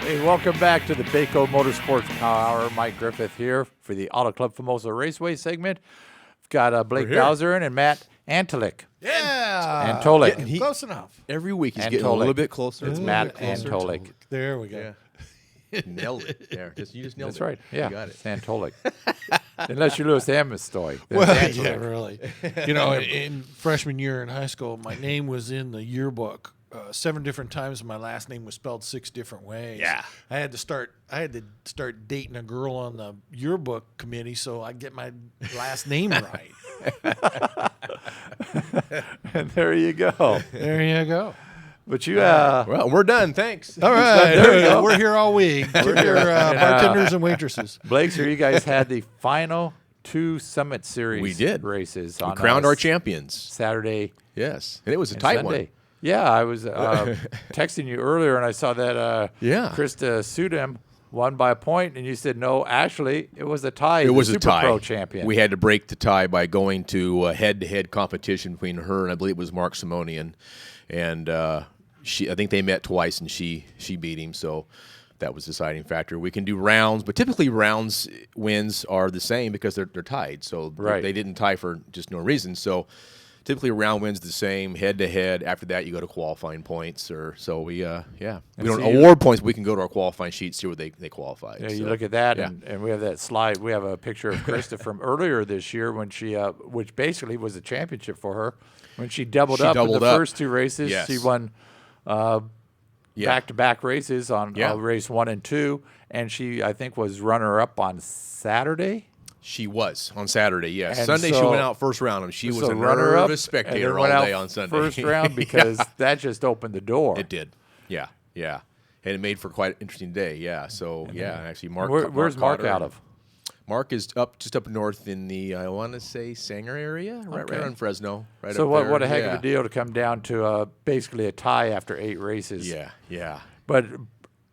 Hey, welcome back to the Baco Motorsports Power Hour. Mike Griffith here for the Auto Club Famoso Raceway segment. We've got Blake Bowser and Matt Antolik. Yeah. Antolik. Close enough. Every week he's getting a little bit closer. It's Matt Antolik. There we go. Yeah. Nailed it. There. You just nailed That's it. right. Yeah. You got it. It's Antolik. Unless you Lewis Hamilton. Well, yeah, really. In freshman year in high school, my name was in the yearbook 7 different times. My last name was spelled 6 different ways. Yeah. I had to start dating a girl on the yearbook committee so I get my last name right. And there you go. There you go. But you, Well, we're done. Thanks. All right. There we go. We're here all week. We're here, bartenders and waitresses. Blake, sir, you guys had the final 2 Summit Series We did. races We on crowned our champions. Saturday Yes. And it was a and tight Sunday. one. Yeah, I was texting you earlier, and I saw that Krista Sudem won by a point, and you said, no, actually, it was a tie. It was a Super tie. Pro champion. We had to break the tie by going to head-to-head competition between her and I believe it was Mark Simonian. And I think they met twice, and she beat him, so that was the deciding factor. We can do rounds, but typically rounds wins are the same because they're tied. So they didn't tie for just no reason. So typically a round wins the same head-to-head. After that, you go to qualifying points. We don't award points, but we can go to our qualifying sheet, see where they qualified. Yeah, you look at that, and we have that slide. We have a picture of Krista from earlier this year when she, which basically was a championship for her, when she doubled up in the first 2 races. Yes. She won back-to-back races on race 1 and 2, and she, I think, was runner-up on Saturday. She was on Saturday, yes. And Sunday she so- went out first round, and she was So a runner-up, nervous and then spectator all went out day on Sunday. First round because that just opened the door. It did, yeah. And it made for quite an interesting day, yeah. So, actually Mark. Where's Mark Cotter. out of? Mark is just up north in the, I want to say, Sanger area, right in Fresno. Right So up there. what a heck of a deal to come down to basically a tie after 8 races. Yeah. But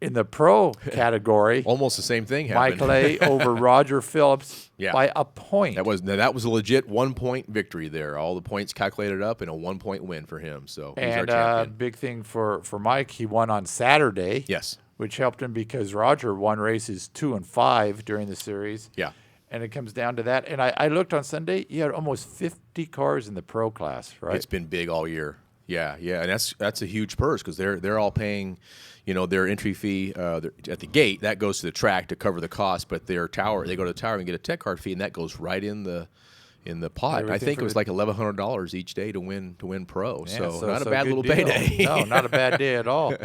in the pro category, Almost the same thing happened. Mike Lay over Roger Phillips by a point. That was a legit 1-point victory there. All the points calculated up and a 1-point win for him. So he's our champion. Big thing for Mike, he won on Saturday. Yes. Which helped him because Roger won races 2 and 5 during the series. Yeah. And it comes down to that. And I looked on Sunday, you had almost 50 cars in the pro class, right? It's been big all year. Yeah, and that's a huge purse because they're all paying, their entry fee at the gate. That goes to the track to cover the cost, but their tower, they go to the tower and get a tech card fee, and that goes right in the pot. I think it was like $1,100 each day to win pro. Yeah, so not a bad little deal. payday. No, not a bad day at all.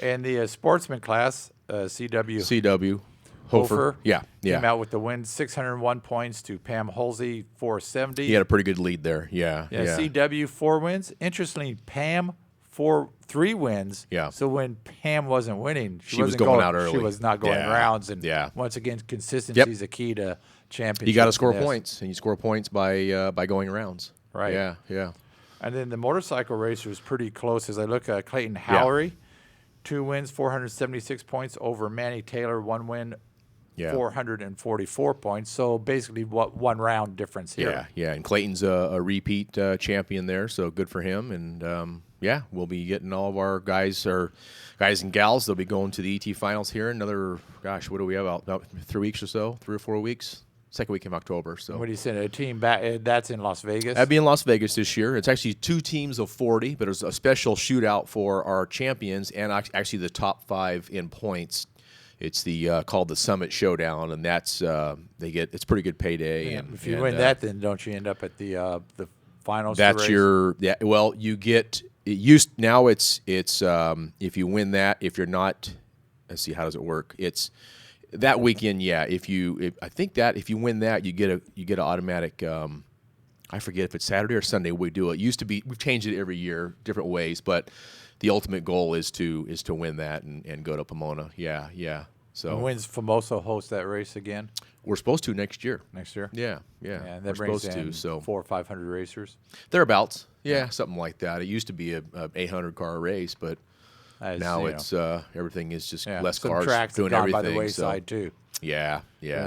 And the sportsman class, CW. Hofer. Yeah. Came out with the win, 601 points to Pam Halsey, 470. He had a pretty good lead there. Yeah. CW, 4 wins. Interestingly, Pam, 3 wins. Yeah. So when Pam wasn't winning, she was wasn't going out early. She was not going rounds. And once again, consistency is a key to championship. You got to score points, and you score points by going rounds. Right. Yeah. And then the motorcycle race was pretty close. As I look at Clayton Howery, 2 wins, 476 points over Manny Taylor, 1 win. 444 points. So basically, one round difference here. Yeah. And Clayton's a repeat champion there, so good for him. And we'll be getting all of our guys and gals. They'll be going to the ET finals here. Another, what do we have about 3 weeks or so? 3 or 4 weeks. Second week in October. So what do you say? A team back? That's in Las Vegas. That'd be in Las Vegas this year. It's actually 2 teams of 40, but it's a special shootout for our champions and actually the top 5 in points. It's the called the Summit Showdown, and that's it's pretty good payday. Yeah, and if you win that, then don't you end up at the finals? That's race? Well, you get now. It's if you win that, if you're not, let's see, how does it work? It's that weekend. Yeah, I think that if you win that, you get an automatic. I forget if it's Saturday or Sunday. We do it. Used to be, we've changed it every year, different ways, but the ultimate goal is to win that and go to Pomona. Yeah. So and when's Famoso host that race again? We're supposed to next year. Next year? Yeah. And that we're brings supposed in to. So 400 or 500 racers. Thereabouts. Yeah, something like that. It used to be a 800 car race, but now it's everything is just less some cars tracks doing have gone everything. by the wayside too. Yeah.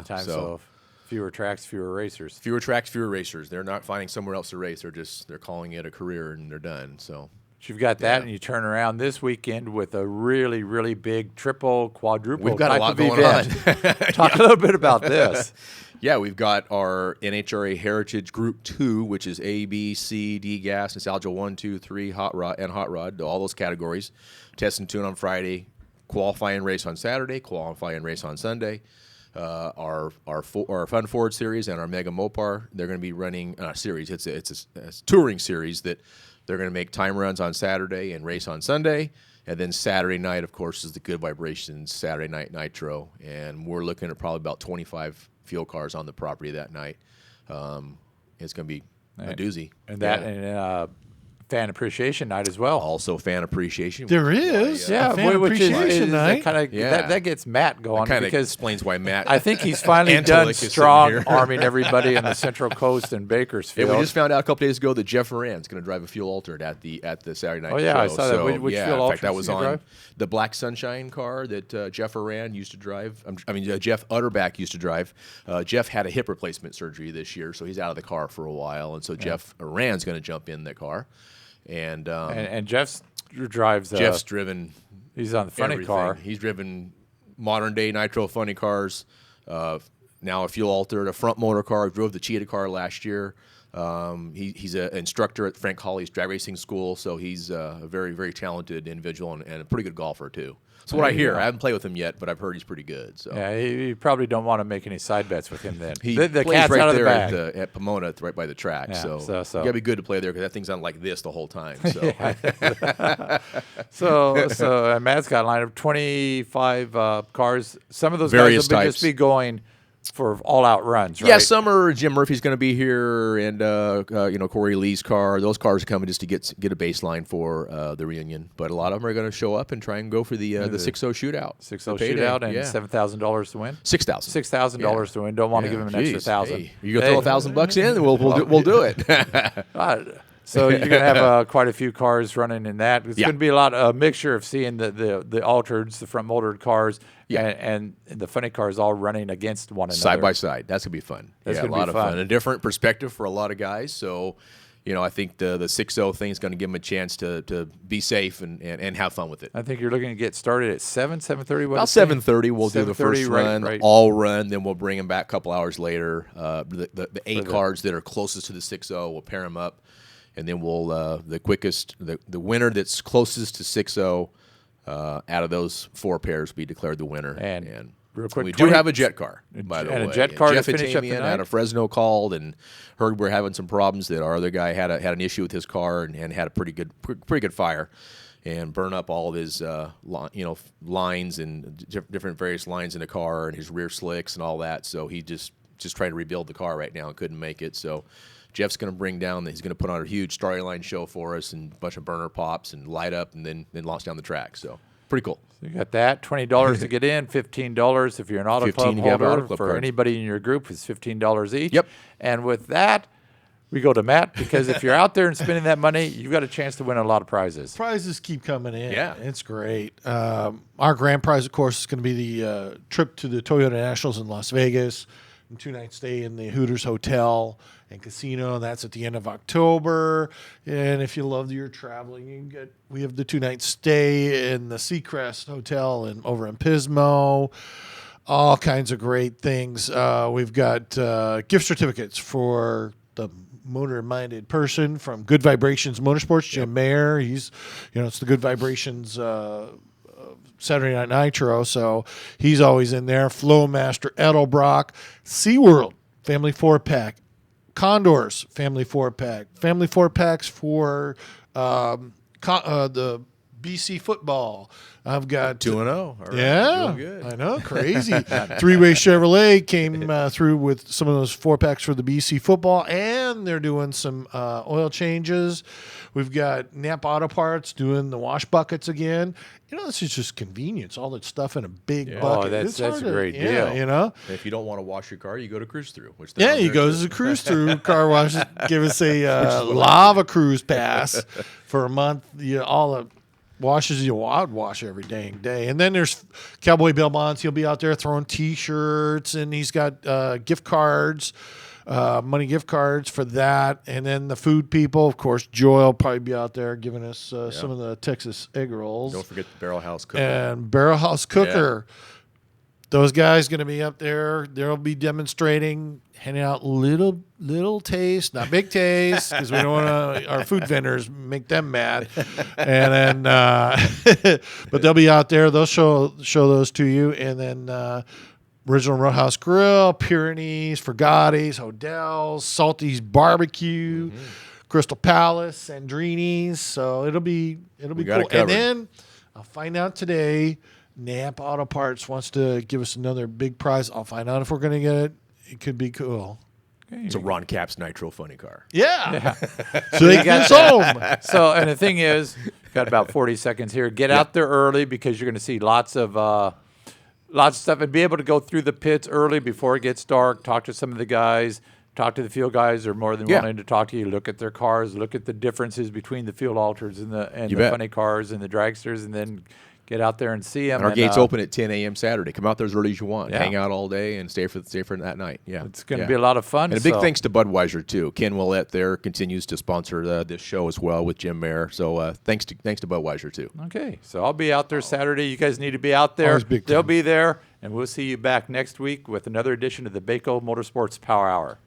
So fewer tracks, fewer racers. Fewer tracks, fewer racers. They're not finding somewhere else to race. They're calling it a career and they're done. So So you've got that, and you turn around this weekend with a really, really big triple, quadruple We've got type a lot of going event. on. Talk a little bit about this. Yeah, we've got our NHRA Heritage Group 2, which is A, B, C, D gas, nostalgia 1, 2, 3, hot rod, all those categories. Test and tune on Friday, qualifying race on Saturday, qualifying race on Sunday. Our Fun Forward series and our Mega Mopar, they're going to be running a series. It's a touring series that they're going to make time runs on Saturday and race on Sunday. And then Saturday night, of course, is the Good Vibrations Saturday Night Nitro. And we're looking at probably about 25 fuel cars on the property that night. It's going to be a doozy. And that fan appreciation night as well. Also fan appreciation. There is. Yeah, fan which appreciation night. That gets Matt going Kind of because explains why Matt. I think he's finally Antelic done is sitting strong here. arming everybody in the Central Coast and Bakersfield. we just found out a couple days ago that Jeff Moran's going to drive a fuel altered at the Saturday night. Oh, yeah, show. I saw that. So, Which yeah, fuel in fact, that altered was is he on gonna drive? the Black Sunshine car that Jeff Moran used to drive. Jeff Utterback used to drive. Jeff had a hip replacement surgery this year, so he's out of the car for a while, and so Jeff Moran's going to jump in that car. And Jeff drives. Jeff's driven. He's on the funny everything. car. He's driven modern day nitro funny cars. Now a fuel altered, a front motor car. Drove the Cheetah car last year. He's an instructor at Frank Hawley's drag racing school, so he's a very, very talented individual and a pretty good golfer too. So what I hear, I haven't played with him yet, but I've heard he's pretty good. So Yeah, you probably don't want to make any side bets with him then. he the plays cat's right out of the there bag. at Pomona, right by the track. Yeah, so so- you gotta be good to play there because that thing's on like this the whole time. So So Matt's got a line of 25 cars. Some of those Various guys will types. just be going for all-out runs, right? yeah, summer Jim Murphy's going to be here, and Corey Lee's car. Those cars are coming just to get a baseline for the reunion. But a lot of them are going to show up and try and go for the 6-0 shootout. 6-0 the payday. shootout and Yeah. $7,000 to win. $6,000. $6,000 to win. Don't want to give him an extra $1,000. Hey, you gonna throw $1,000 in? We'll do it. So you're going to have quite a few cars running in that. It's Yeah. going to be a mixture of seeing the altereds, the front motored cars, Yeah. and the funny cars all running against one another. Side by side. That's gonna be fun. That's a gonna be lot of fun. fun. A different perspective for a lot of guys. So, I think the 6-0 thing is going to give them a chance to be safe and have fun with it. I think you're looking to get started at 7:30. About 7:30, we'll do the 7:30, first right, run, right. all run. Then we'll bring them back a couple hours later. The 8 cars that are closest to the 6-0, we'll pair them up, and then we'll the winner that's closest to 6-0 out of those 4 pairs will be declared the winner. And real quick, we 20 do have a jet car, by the way. and a jet car to Jeff finish up the Atamian night? out of Fresno called and heard we're having some problems. That our other guy had an issue with his car and had a pretty good fire, and burn up all of his lines and different various lines in the car and his rear slicks and all that. So he just trying to rebuild the car right now and couldn't make it. So Jeff's going to bring down. He's going to put on a huge storyline show for us and a bunch of burner pops and light up and then launch down the track. So pretty cool. So you got that $20 to get in, $15 if you're an auto club $15 if you have an auto holder. club For card. anybody in your group, it's $15 each. Yep. And with that, we go to Matt because if you're out there and spending that money, you've got a chance to win a lot of prizes. Prizes keep coming in. Yeah. It's great. Our grand prize, of course, is going to be the trip to the Toyota Nationals in Las Vegas, and 2-night stay in the Hooters Hotel and Casino. That's at the end of October. And if you love your traveling, we have the 2-night stay in the Seacrest Hotel over in Pismo. All kinds of great things. We've got gift certificates for the motor-minded person from Good Vibrations Motorsports, Jim Mayer. He's, it's the Good Vibrations Saturday Night Nitro, so he's always in there. Flowmaster Edelbrock, SeaWorld Family 4-pack, Condors Family 4-pack, Family 4-packs for the BC football. I've got 2-0. All right. yeah, Doing good. I know, crazy. Three-Way Chevrolet came through with some of those 4-packs for the BC football, and they're doing some oil changes. We've got Nap Auto Parts doing the wash buckets again. This is just convenience. All that stuff in a big bucket. Oh, that's It's hard a great deal. Yeah, And if you don't want to wash your car, you go to Cruise Through. Which you go to the cruise through car wash. Give us a lava cruise pass for a month. All the washes you would wash every dang day. And then there's Cowboy Bill Bonds. He'll be out there throwing T-shirts, and he's got gift cards money gift cards for that. And then the food people, of course, Joy will probably be out there giving us some of the Texas egg rolls. Don't forget the Barrel House Cooker. And Barrel House Cooker. Yeah. Those guys going to be up there. They'll be demonstrating, handing out little taste, not big taste, because we don't want our food vendors make them mad. And then, but they'll be out there. They'll show those to you. And then Original Roadhouse Grill, Pyrenees, Fragatis, Hodels, Salty's Barbecue, Crystal Palace, Sandrini's. So it'll be cool. And then I'll find out today. Namp Auto Parts wants to give us another big prize. I'll find out if we're going to get it. It could be cool. Okay. It's a Ron Capps Nitro funny car. Yeah. So they get home. So, and the thing is, got about 40 seconds here. Get out there early because you're going to see lots of stuff, and be able to go through the pits early before it gets dark. Talk to some of the guys. Talk to the fuel guys. They're more than willing to talk to you. Look at their cars. Look at the differences between the fuel alters and the funny cars and the dragsters, and then get out there and see them. And our gates open at 10 a.m. Saturday. Come out there as early as you want. Yeah. Hang out all day and stay for that night. Yeah, it's going to be a lot of fun. And a big thanks to Budweiser too. Ken Willett there continues to sponsor this show as well with Jim Mayer. So thanks to Budweiser too. Okay, so I'll be out there Saturday. You guys need to be out there. They'll be there, and we'll see you back next week with another edition of the Baco Motorsports Power Hour.